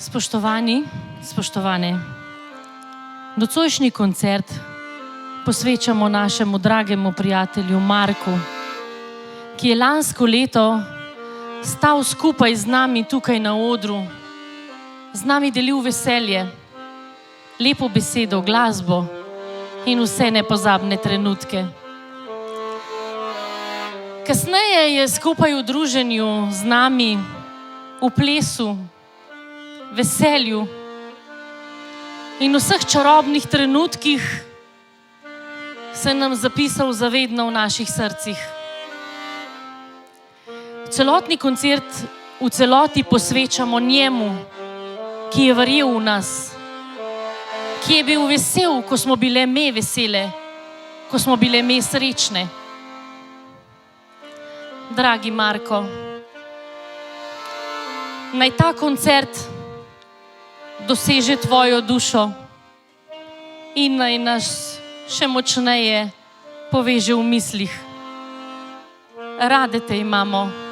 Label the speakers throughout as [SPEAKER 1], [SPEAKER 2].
[SPEAKER 1] Spoštovani, spoštovane, nocojšnji koncert posvečamo našemu dragemu prijatelju Marku, ki je lansko leto stal skupaj z nami tukaj na odru, z nami delil veselje, lepo besedo, glasbo in vse nepozabne trenutke. Kasneje je skupaj v druženju z nami, v plesu, veselju in vseh čarobnih trenutkih se nam zapisal zavedno v naših srcih. Celotni koncert v celoti posvečamo njemu, ki je verjel v nas, ki je bil vesel, ko smo bile me vesele, ko smo bile me srečne. Dragi Marko, naj ta koncert doseže tvojo dušo in naj nas še močneje poveže v mislih. Rade te imamo.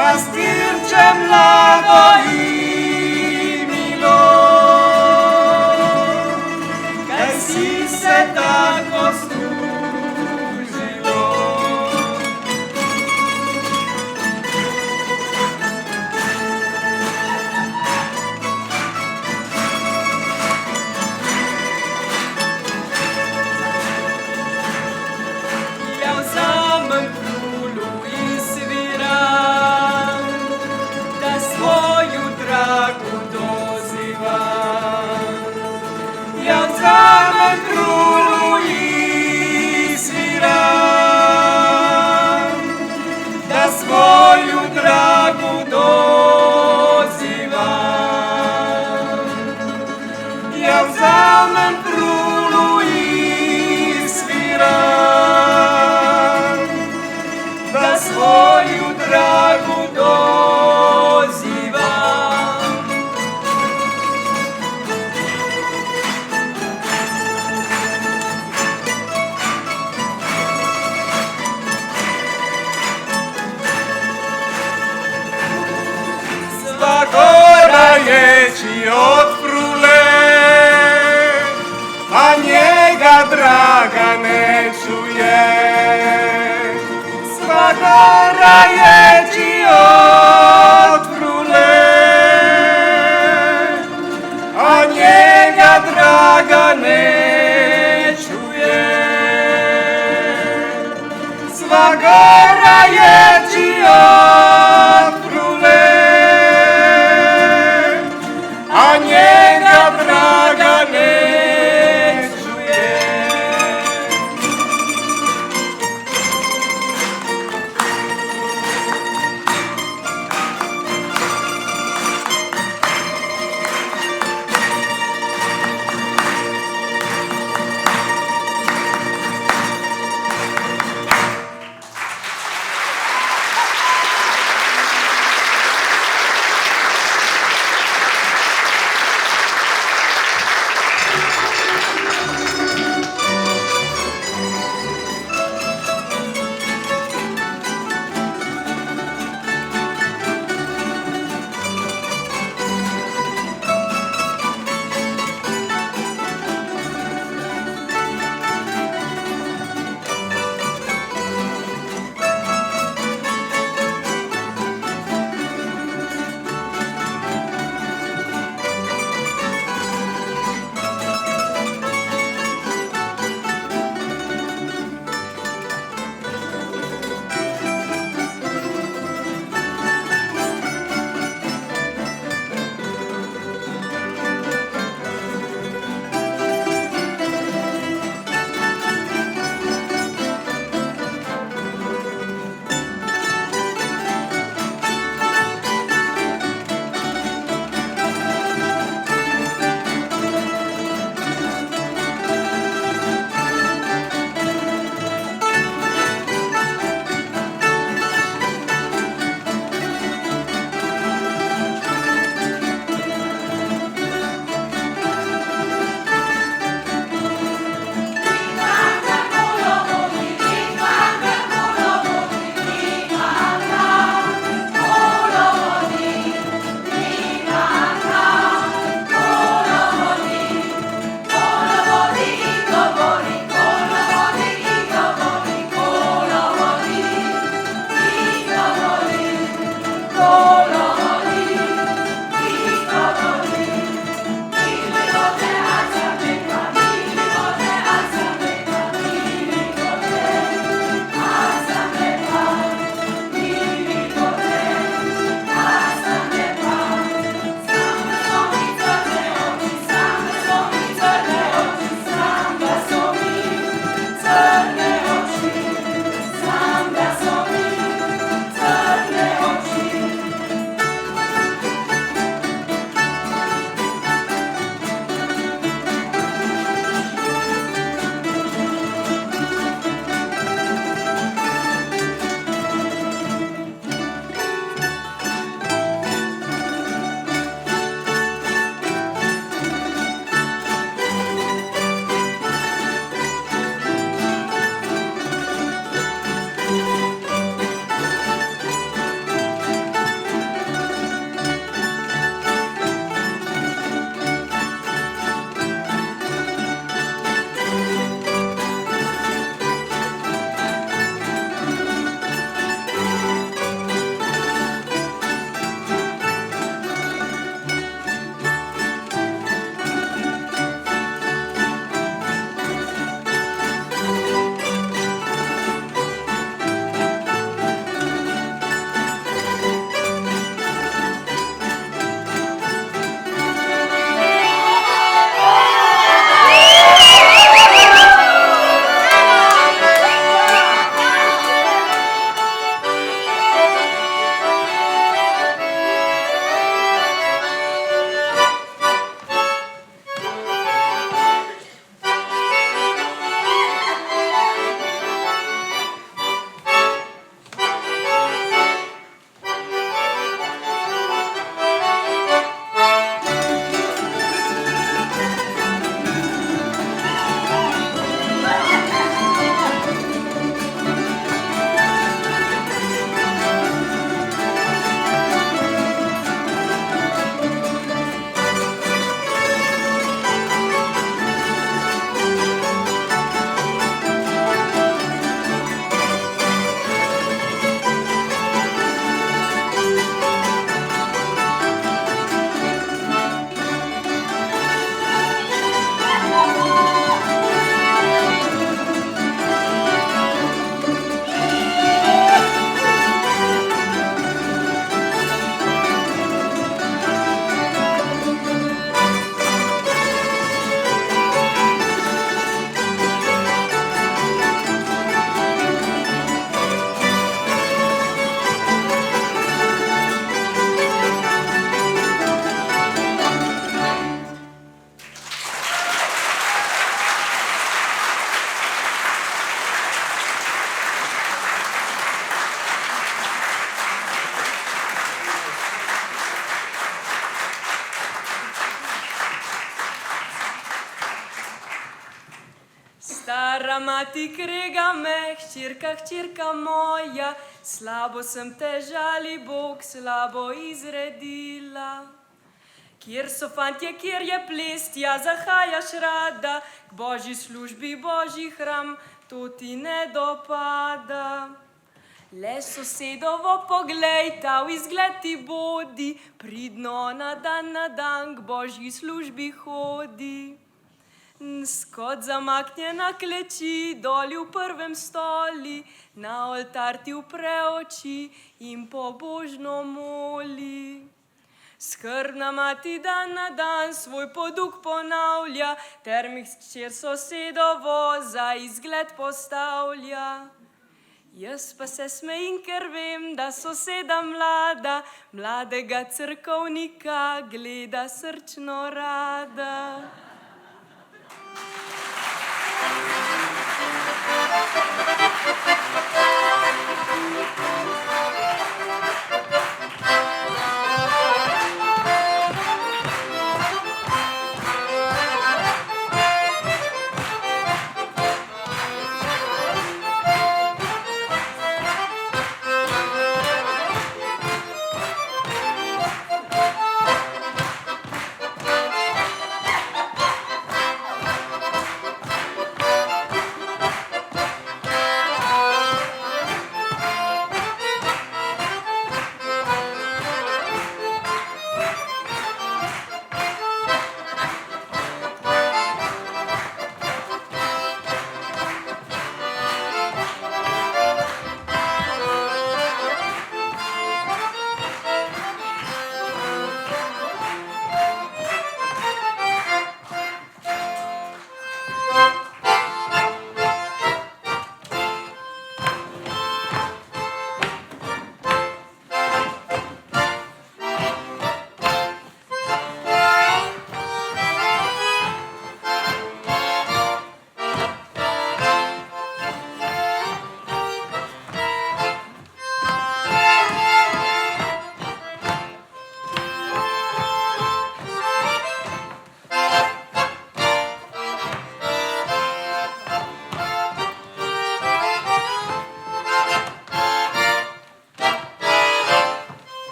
[SPEAKER 2] pastirče mlado i milo, kaj si se tako služilo. Ja vzamem krulu i sviram, da svoju dragu dozivam. Ja vzamem krulu i sviram, da svoju dragu dozivam. Ja vzamem krulu i sviram, da svoju dragu dozivam. Sva gora ječi od frule, a njega draga ne čuje. Sva gora ječi od frule, a njega draga ne čuje. Sva gora ječi od frule, a njega draga ne čuje.
[SPEAKER 3] mati krega me, hčerka moja, slabo sem te žali, Bog slabo izredila. Kjer so fantje, kjer je ples, tja zahajaš rada, k božji službi, božji hram, to ti ne dopada. Le sosedovo poglej, ta v izgled ti bodi, pridno na dan k božji službi hodi. Skot zamaknjena kleči, doli v prvem stoli, na oltar ti upre oči in pobožno moli. Skrbna mati dan na dan svoj poduk ponavlja, ter mi hčer sosedovo za izgled postavlja. Jaz pa se smejim, ker vem, da soseda mlada, mladega cerkovnika gleda srčno rada.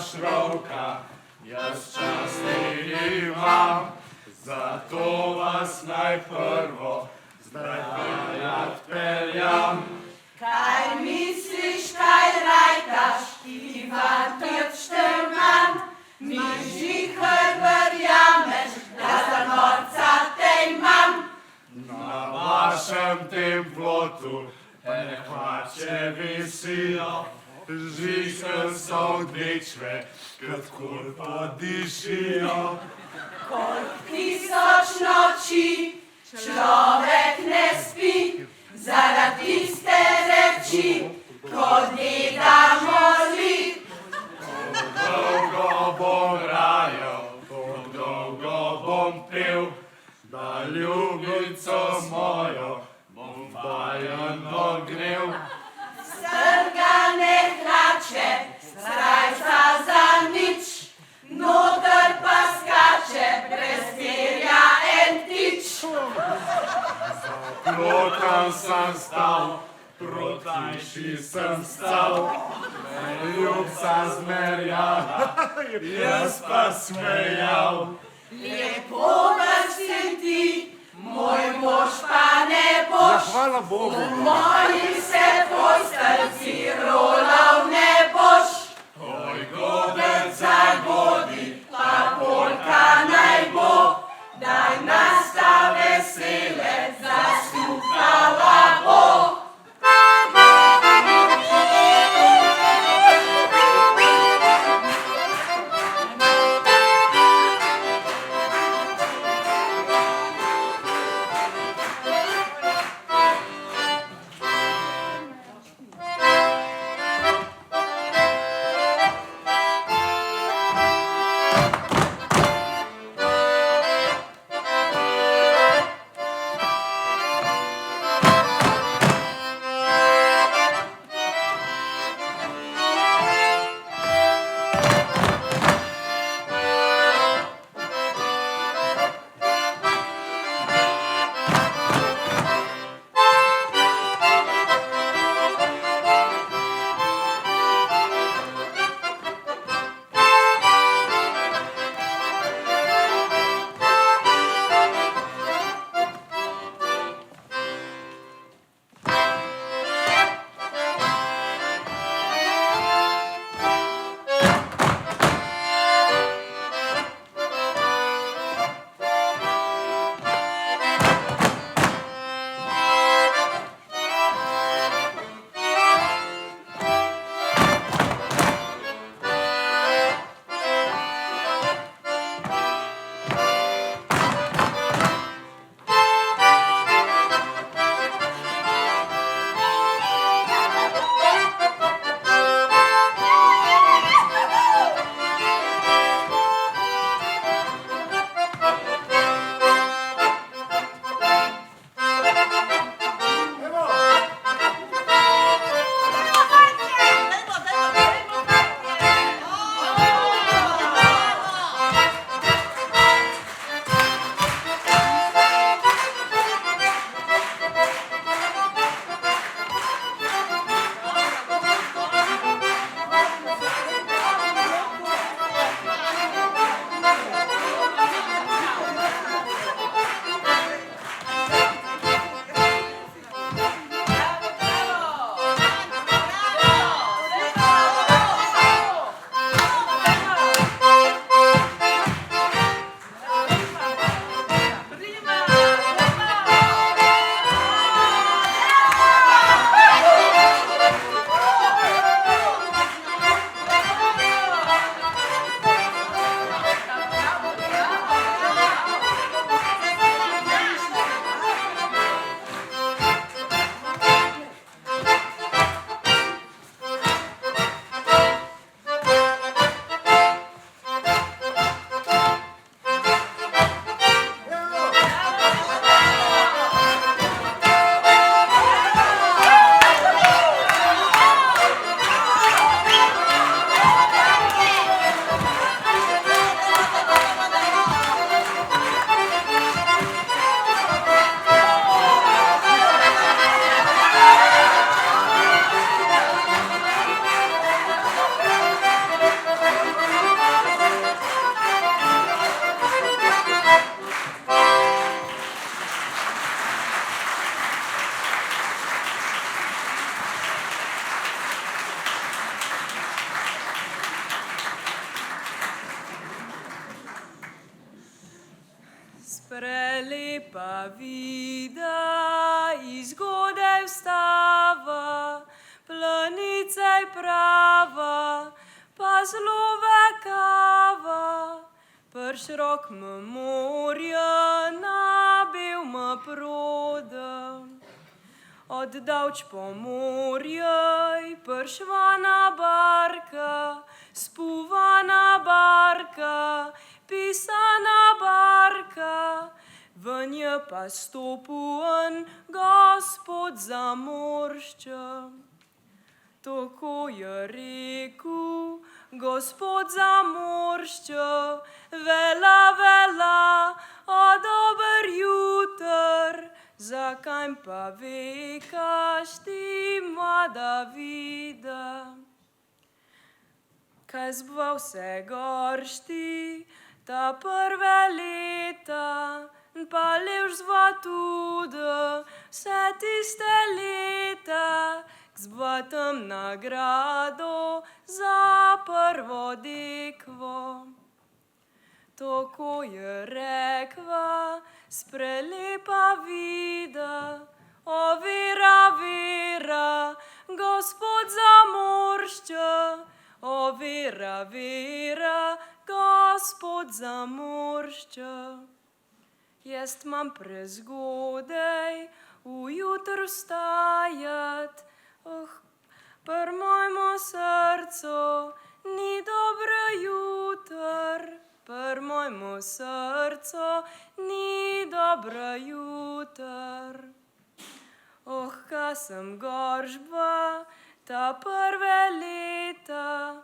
[SPEAKER 2] Šrovka, jaz časti imam, zato vas najprvo zdaj peljam.
[SPEAKER 4] Kaj misliš, kaj rajtaš, Ivan Trčterman? Mi žihar verjameš, da za norca te imam.
[SPEAKER 2] Na vašem tem plotu hlače visijo, žice so gnečve, kot kurpa dišijo.
[SPEAKER 4] Koliko tisoč noči človek ne spi, zaradi tiste reči, ko deda moli.
[SPEAKER 2] Dolgo bom rajal, dolgo bom pel, da ljubico mojo bom vajeno gnel.
[SPEAKER 4] Strgane hlače, srajca za nič, noter pa skače brez perja en tič.
[SPEAKER 2] Plotam sem stal, proti hiši sem stal, ljubca zmerjal, jaz pa smejal.
[SPEAKER 4] Lepo sem ti, moj mož pa ne boš.
[SPEAKER 2] Hvala Bogu.
[SPEAKER 4] V mojih se tvoj srci rolal ne boš.
[SPEAKER 2] Oj, godec zagodi,
[SPEAKER 4] Pa polka naj bo, daj nas ta vesele zasluhala bo.
[SPEAKER 3] lepa vida, izgodaj vstava, planica je prava, pa zelo vekava, pršrok me morja, nabil me proda. Oddavč po morjej, pršvana barka, spuvana barka, pisana barka, v nje pa stopujen Gospod zamoršča. Tako je rekel Gospod zamoršča, vela, vela, a dober jutr, zakaj pa vekaš ti, mlada vida? Kaj zbval se goršti, ta prve leta, pa levš zva tudi vse tiste leta, k zbatem nagrado za prvo dekvo. Tako je rekla, sprelepa vida, o vera, vera, Gospod zamoršča, o vera, vera, Gospod zamoršča. Jaz imam prezgodaj ujutr vstajat, pri mojemu srcu ni dobro jutr, pri mojemu srcu ni dobro jutr. Ka sem goržba, ta prve leta,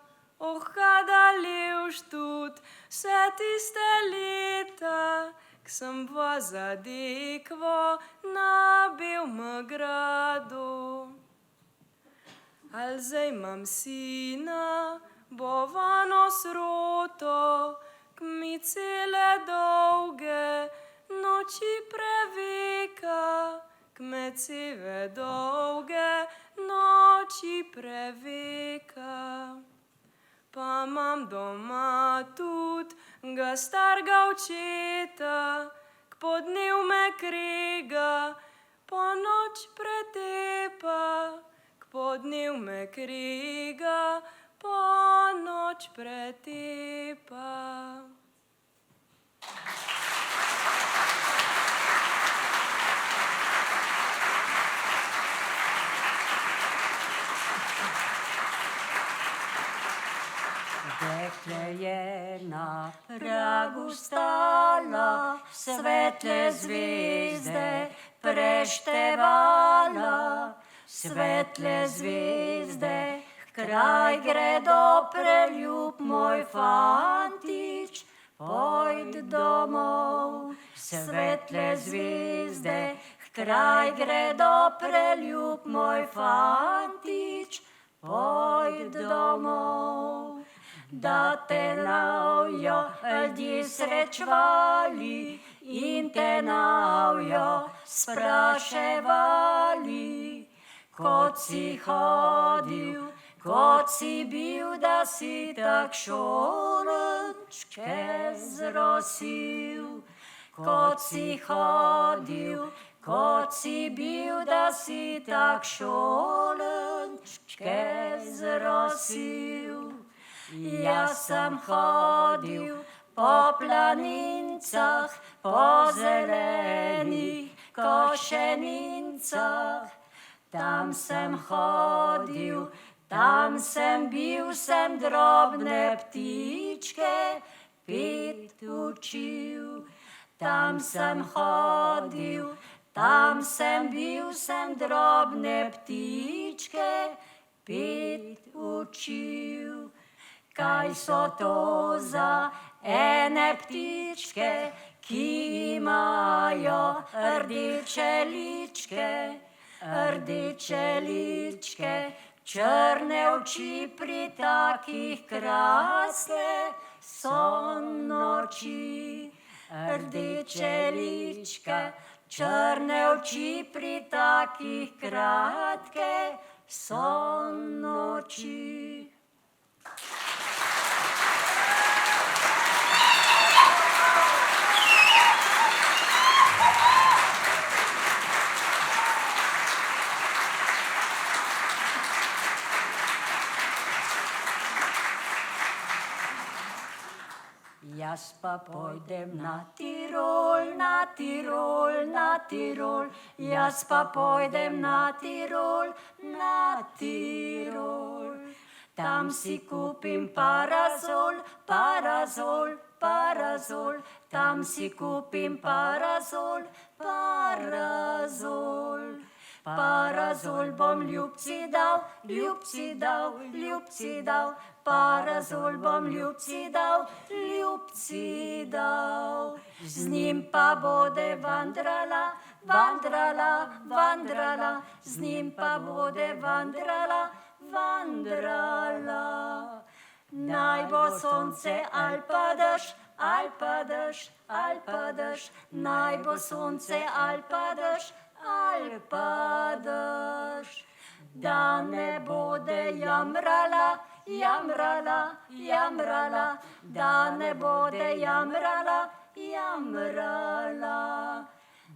[SPEAKER 3] kada levš tudi vse tiste leta, k sem bila za dekvo na Belem gradu. Al zdaj imam sina, bovano sroto, k mi cele dolge noči preveka, k me cele dolge noči preveka. Pa imam doma tudi ga starega očeta, k podnev me krega, po noč pretepa, k podnev me krega, po noč pretepa.
[SPEAKER 5] Dekle je na pragu stala, svetle zvezde preštevala, svetle zvezde, kraj gredo preljub moj fantič, pojd domov. Svetle zvezde, kraj gredo preljub moj fantič, pojd domov. Da te navjo ljudje srečvali in te navjo spraševali, kot si hodil, kot si bil, da si tak šolenčke zrosil. Kot si hodil, kot si bil, da si tak šolenčke zrosil. Jaz sem hodil po planincah, po zelenih košenincah. Tam sem hodil, tam sem bil, sem drobne ptičke pet učil. Tam sem hodil, tam sem bil, sem drobne ptičke pet učil. Kaj so to za ene ptičke, ki imajo rdeče ličke, rdeče ličke, črne oči, pri takih krasne so noči. Rdeče lička, črne oči, pri takih kratke so noči. Jaz pa pojdem na Tirol, na Tirol, na Tirol, jaz pa pojdem na Tirol, na Tirol. Tam si kupim parazol, parazol, parazol, tam si kupim parazol, parazol. Parazol bom ljubci dal, ljubci dal, ljubci dal, parazol bom ljubci dal, ljubci dal. Z njim pa bode vandrala, vandrala, vandrala, z njim pa bode vandrala, vandrala. Naj bo sonce ali pa dež, ali pa dež, ali pa dež, naj bo sonce ali pa dež, ali pa dež. Da ne bode jamrala, jamrala, jamrala, da ne bode jamrala, jamrala.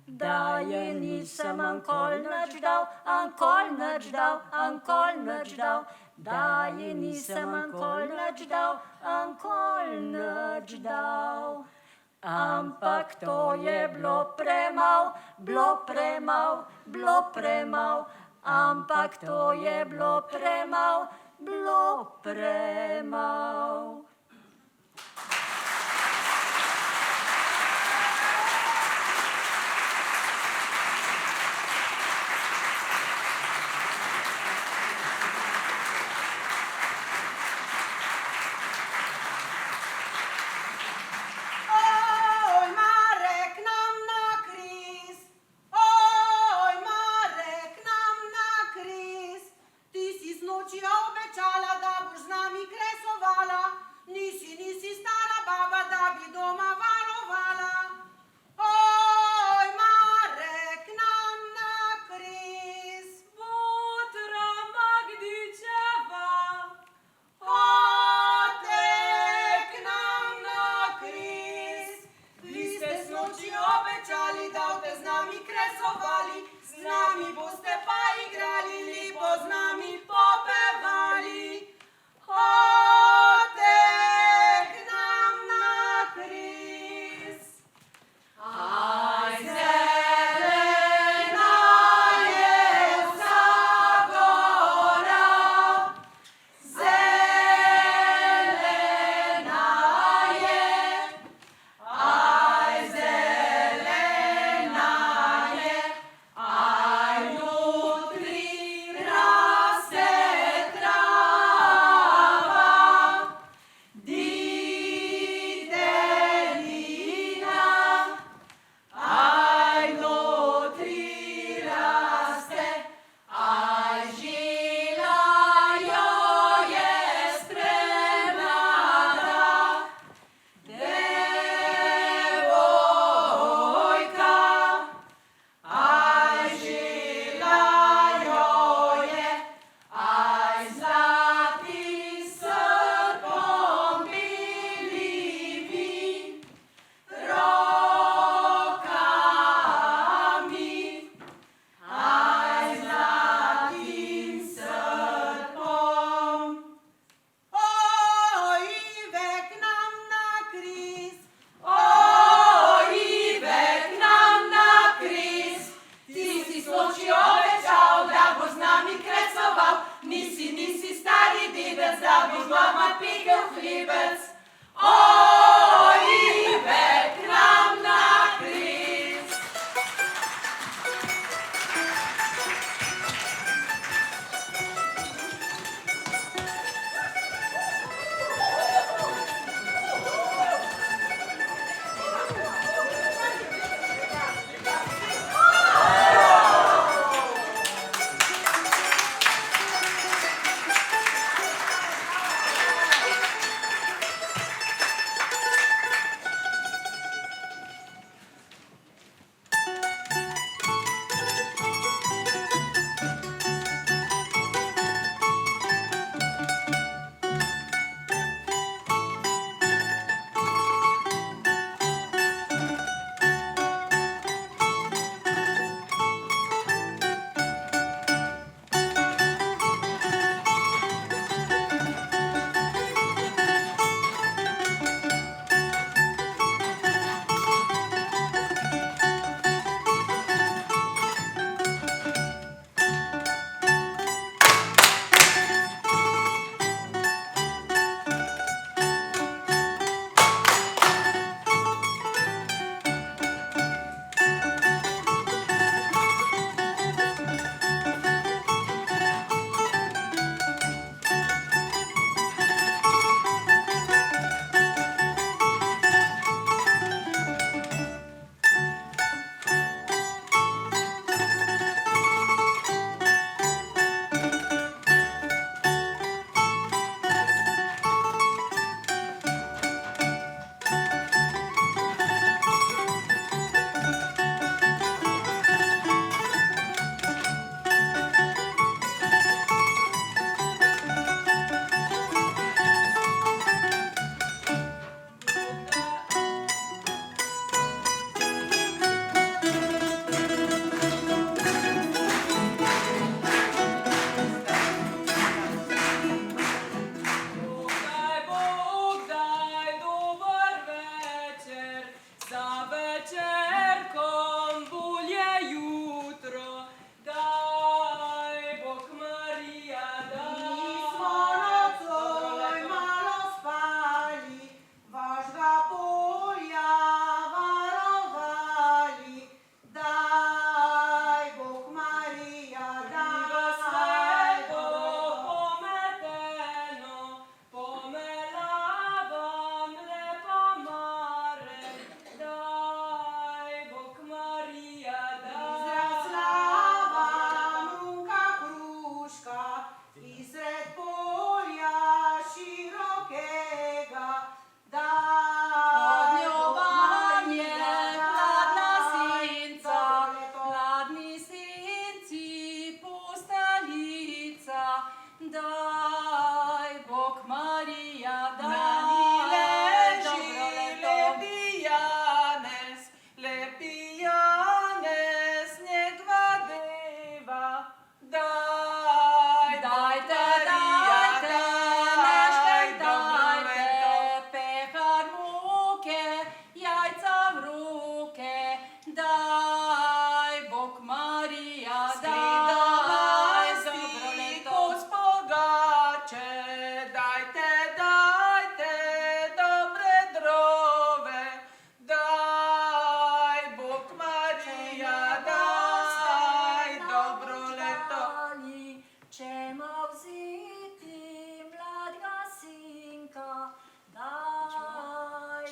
[SPEAKER 5] Da je nisem ankol nič dal, ankol nič dal, ankol nič dal, da je nisem ankol nič dal, ankol nič dal. Ampak to je bilo premal, bilo premal, bilo premal, ampak to je bilo premal, bilo premal.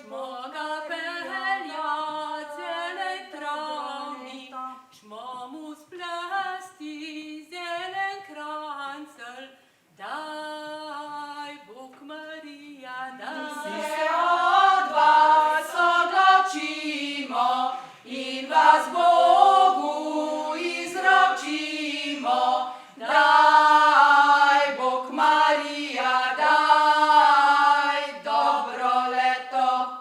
[SPEAKER 3] čmo ga peljat zelen travnik, čmo mu splasti zelen krancel, daj Bog Marija, daj.
[SPEAKER 4] Se od vas odločimo in vas Bogu izročimo, daj Bog Marija, daj dobro leto.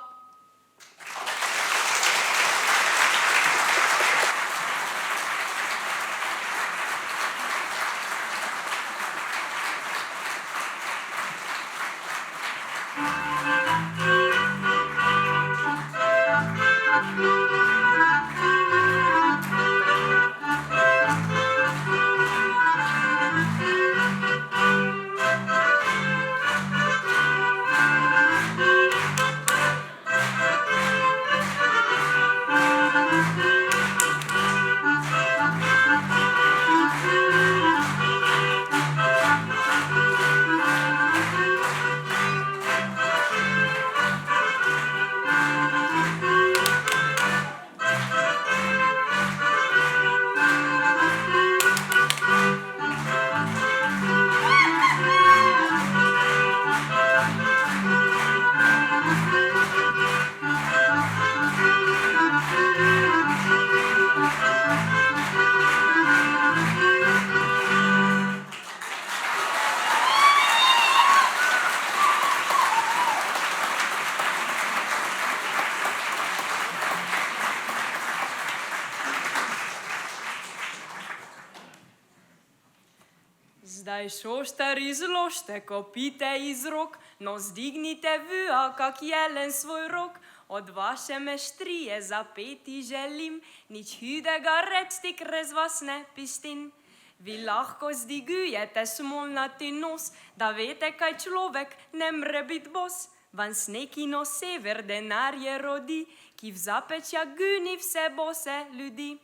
[SPEAKER 3] Zdaj šoštar izložte kopite iz rok, no zdignite vija, kak jelen svoj rok. Od vaše meštrije zapeti želim, nič hudega reči, krez vas ne pistin. Vi lahko zdigujete smolnati nos, da vete, kaj človek ne mre bit bos. Van sneki no sever denarje rodi, ki v zapečja guni vse bose ljudi.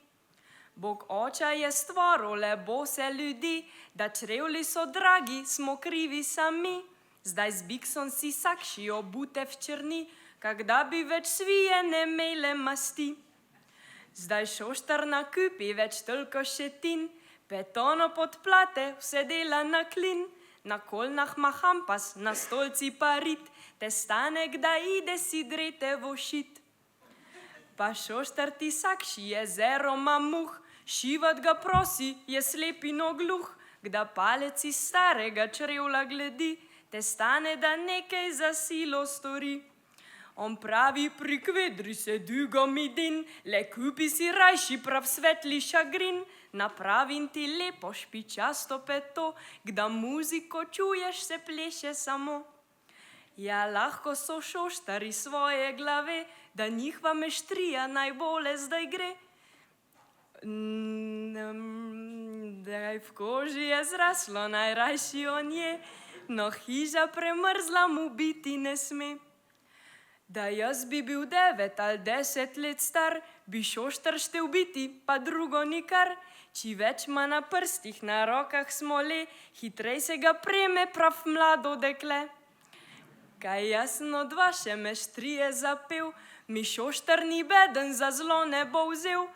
[SPEAKER 3] Bog oča je stvaril le bose ljudi, da črevli so dragi, smo krivi sami. Zdaj z biksom si sakši obute v črni, kak da bi več svije ne mele masti. Zdaj šoštar nakupi več toliko šetin, betono podplate, vse dela na klin. Na kolnah ma hampas, na stolci pa rit, te stane, kdaj ide si drete vošit. Pa šoštar ti sakši jezero ma muh, šivat ga prosi, je slepino gluh, kda palec iz starega črevla gledi, te stane, da nekaj za silo stori. On pravi, prikvedri se dugo mi din, le kupi si rajši prav svetli šagrin, napravim ti lepo špičasto peto, kda muziko čuješ, se pleše samo. Ja, lahko so šoštari svoje glave, da njihva meštrija najbolje zdaj gre. Da v koži je zraslo, najrajši on je, no hiža premrzla mu biti ne sme. Da jaz bi bil 9 ali 10 let star, bi šoštar štel biti, pa drugo nikar. Či več ma na prstih, na rokah smole, hitrej se ga preme prav mlado dekle. Kaj jaz sem od vaše meštrije zapel, mi šoštar ni beden, za zlo ne bo vzel.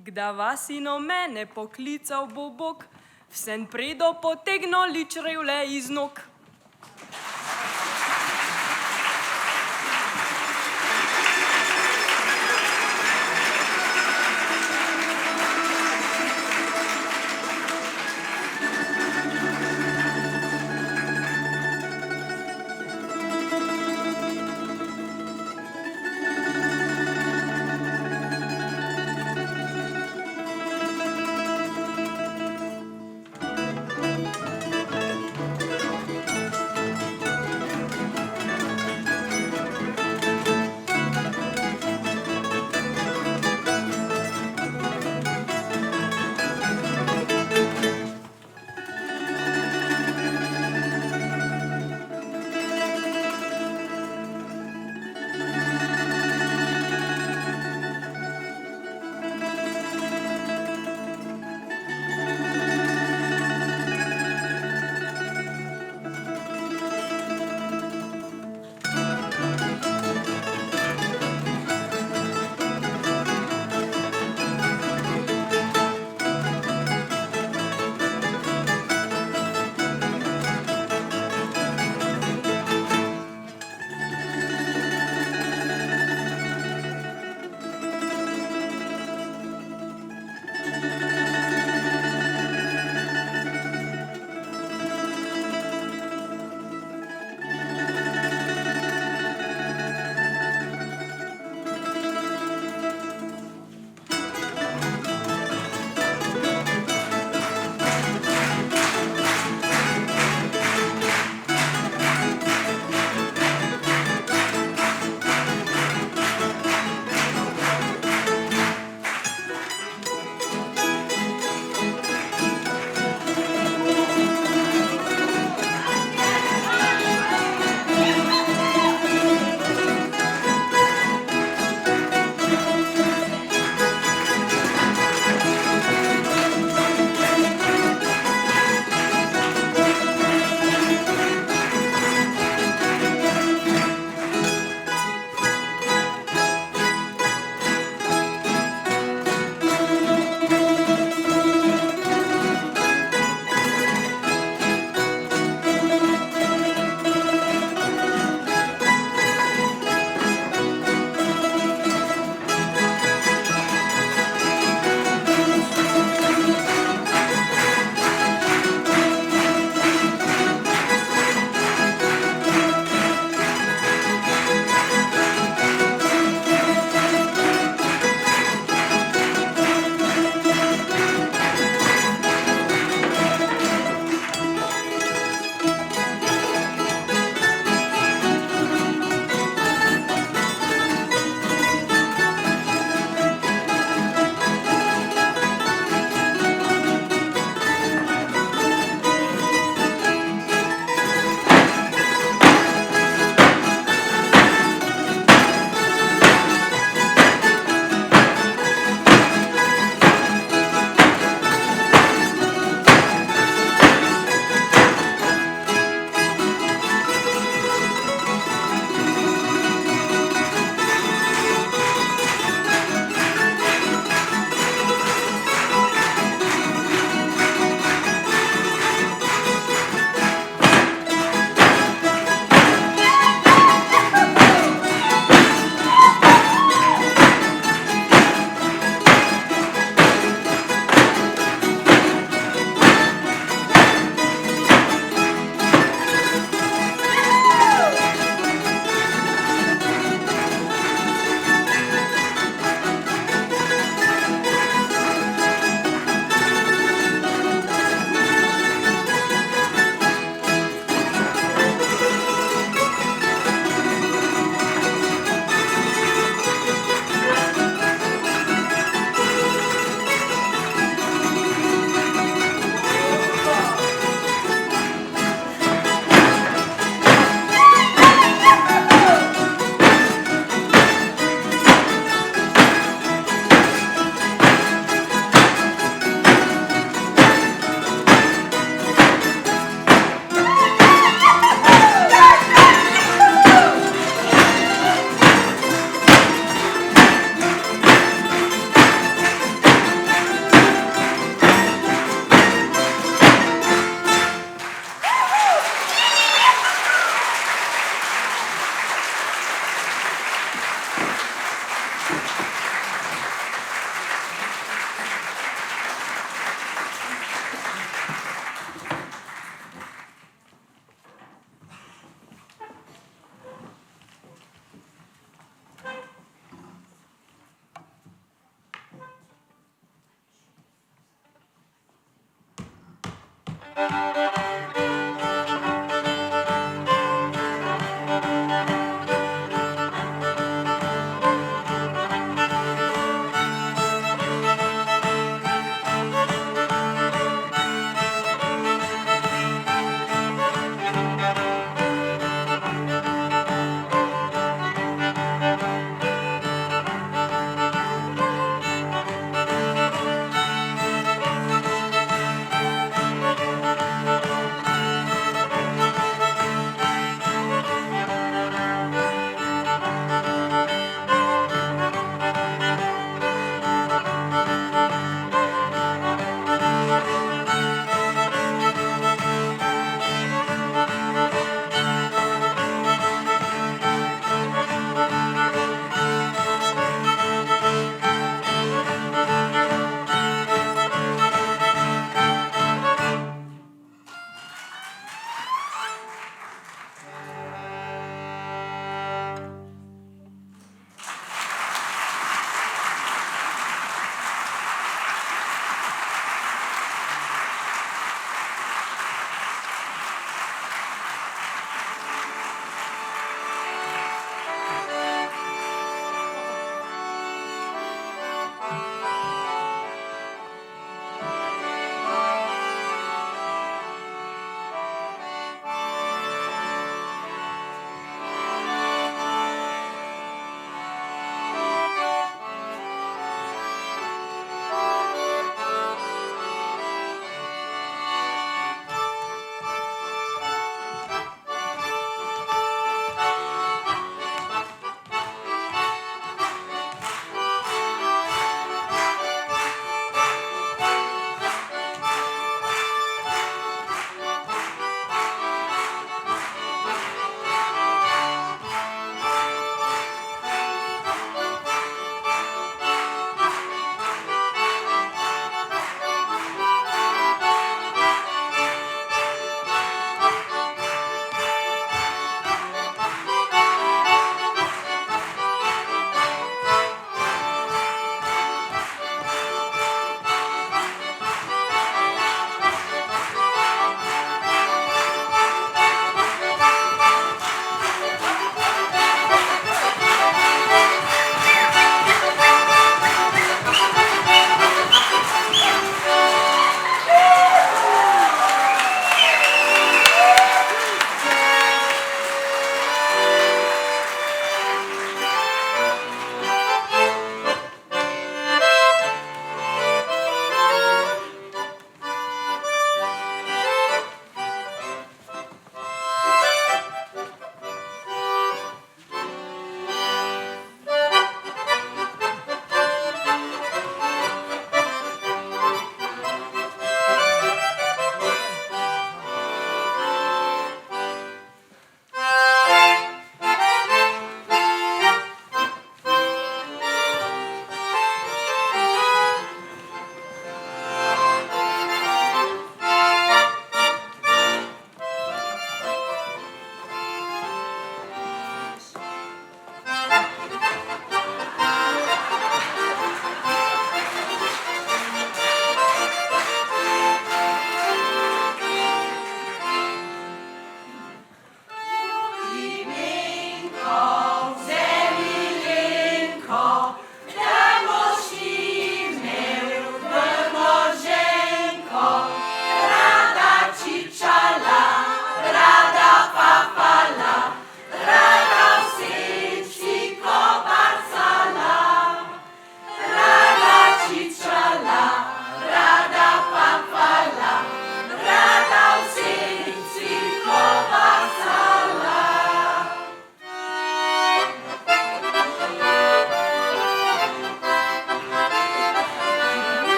[SPEAKER 3] Kda vas in o mene poklical bo Bog, vsem predo potegnoli črevle iz nog.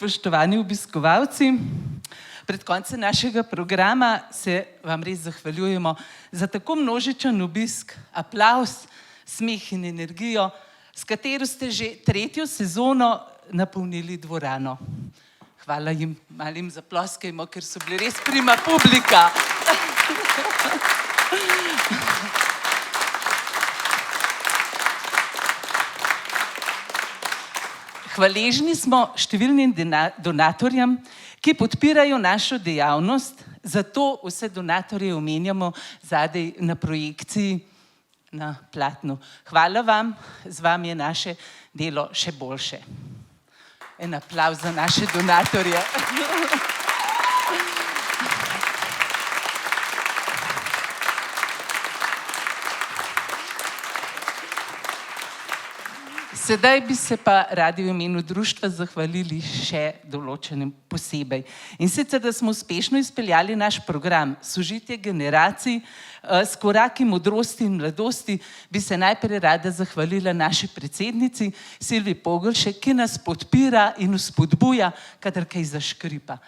[SPEAKER 6] spoštovani obiskovalci. Pred koncem našega programa se vam res zahvaljujemo za tako množičen obisk, aplavz, smeh in energijo, s katero ste že 3. sezono napolnili dvorano. Hvala jim, malim zaploskajmo, ker so bili res prima publika. Hvaležni smo številnim donatorjem, ki podpirajo našo dejavnost, zato vse donatorje omenjamo zadaj na projekciji na platnu. Hvala vam, z vami je naše delo še boljše. En aplavz za naše donatorje. Sedaj bi se pa radi v imenu društva zahvalili še določenim posebej. In sicer, da smo uspešno izpeljali naš program Sožitje generacij s koraki modrosti in mladosti, bi se najprej rada zahvalila naši predsednici Silvi Pogelšek, ki nas podpira in vzpodbuja, kadar kaj zaškripa.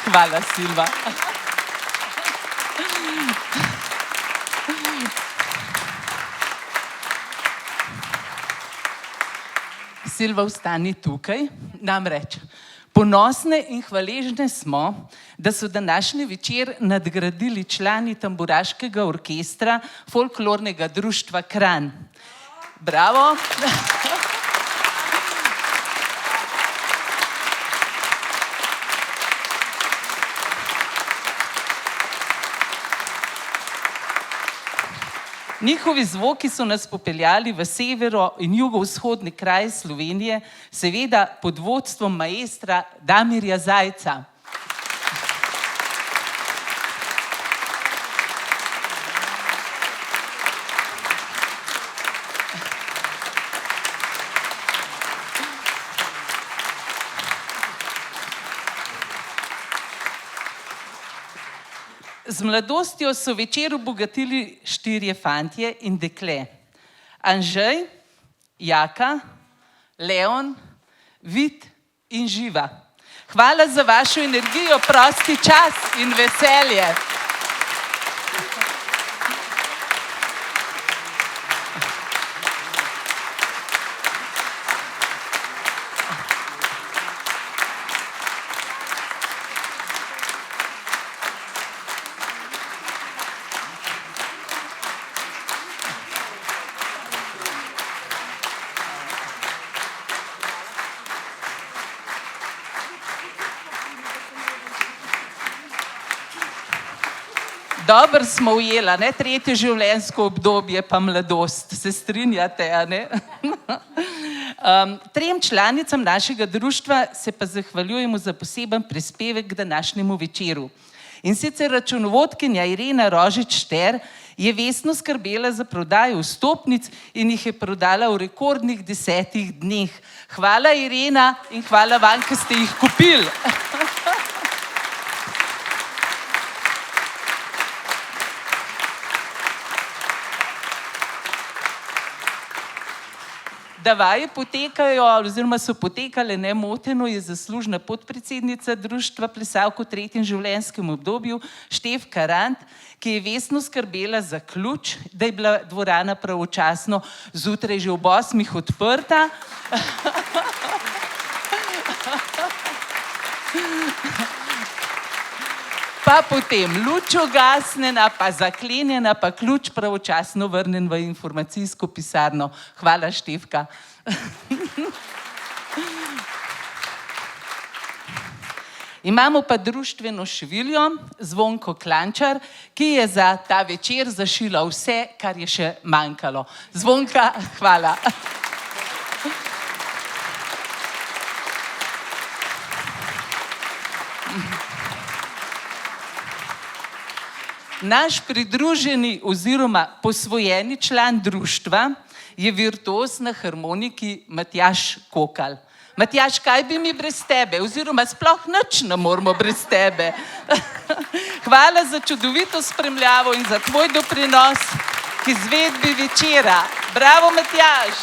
[SPEAKER 6] Hvala, Silva. Silva, ostani tukaj. Namreč, ponosne in hvaležne smo, da so današnji večer nadgradili člani tamburaškega orkestra folklornega društva Kranj. Bravo! Njihovi zvoki so nas popeljali v severo- in jugovzhodni kraj Slovenije, seveda pod vodstvom maestra Damirja Zajca. Z mladostjo so večer obogatili 4 fantje in dekle. Anžej, Jaka, Leon, Vid in Živa. Hvala za vašo energijo, prosti čas in veselje. Dobro smo ujela, ne? 3. življenjsko obdobje pa mladost. Se strinjate, a ne? 3 članicam našega društva se pa zahvaljujemo za poseben prispevek k današnjemu večeru. In sicer računovodkinja Irena Rožič-Šter je vestno skrbela za prodajo vstopnic in jih je prodala v rekordnih 10 dneh. Hvala, Irena, in hvala vam, ki ste jih kupili. Da vaje potekajo, oziroma so potekale nemoteno, je zaslužna podpredsednica društva plesalk v 3. življenjskem obdobju Štefka Rant, ki je vestno skrbela za ključ, da je bila dvorana pravočasno zjutraj že ob 8 odprta. Pa potem luč ugasnjena, pa zaklenjena, pa ključ pravočasno vrnen v informacijsko pisarno. Hvala, Štefka. Imamo pa društveno šiviljo Zvonko Klančar, ki je za ta večer zašila vse, kar je še manjkalo. Zvonka, hvala. Naš pridruženi oziroma posvojeni član društva je virtuoz na harmoniki Matjaž Kokal. Matjaž, kaj bi mi brez tebe? Oziroma sploh nič ne moramo brez tebe. Hvala za čudovito spremljavo in za tvoj doprinos k izvedbi večera. Bravo, Matjaž!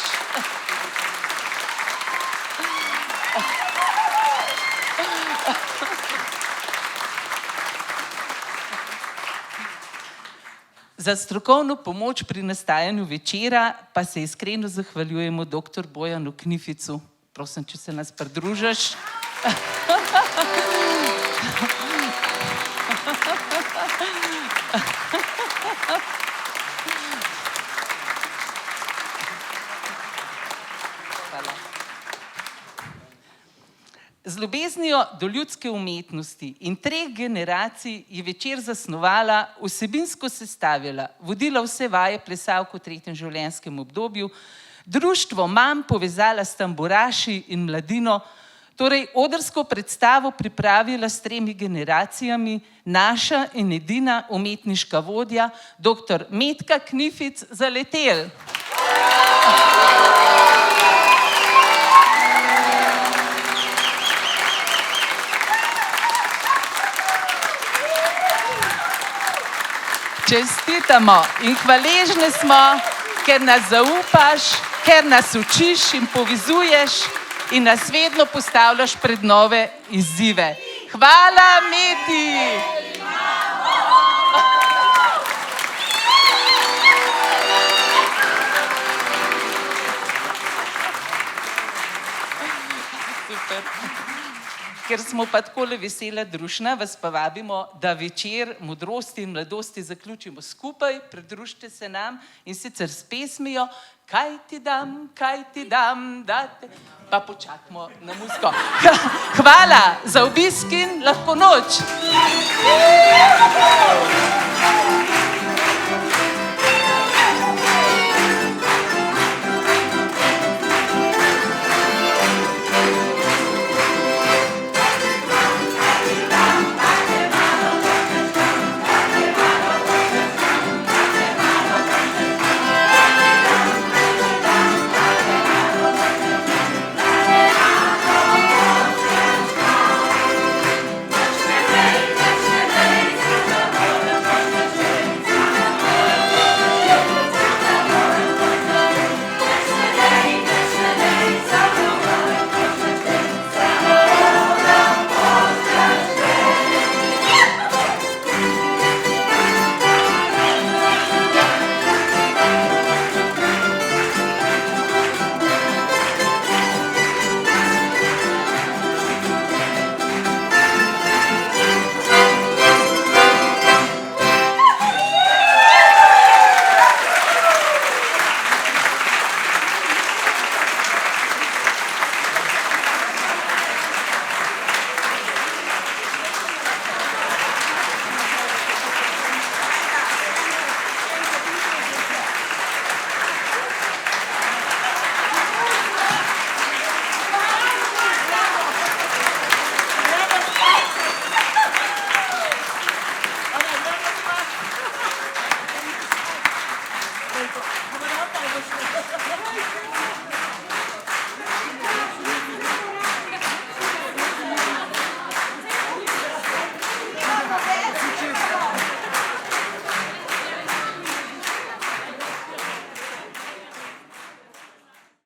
[SPEAKER 6] Za strokovno pomoč pri nastajanju večera pa se iskreno zahvaljujemo dr. Bojanu Knificu. Prosim, če se nas pridružiš. Z ljubeznijo do ljudske umetnosti in 3 generacij je večer zasnovala, vsebinsko sestavila, vodila vse vaje plesalk v 3. življenjskem obdobju, društvo mam povezala s tamburaši in mladino, torej odrsko predstavo pripravila s 3 generacijami, naša in edina umetniška vodja, dr. Metka Knific Zaletel. Čestitamo in hvaležni smo, ker nas zaupaš, ker nas učiš in povezuješ in nas vedno postavljaš pred nove izzive. Hvala, Meti! Super. Ker smo pa takole vesela družina, vas pa vabimo, da večer modrosti in mladosti zaključimo skupaj, pridružite se nam in sicer s pesmijo Kaj ti dam, da te... Pa počakamo na muziko. Hvala za obisk in lahko noč!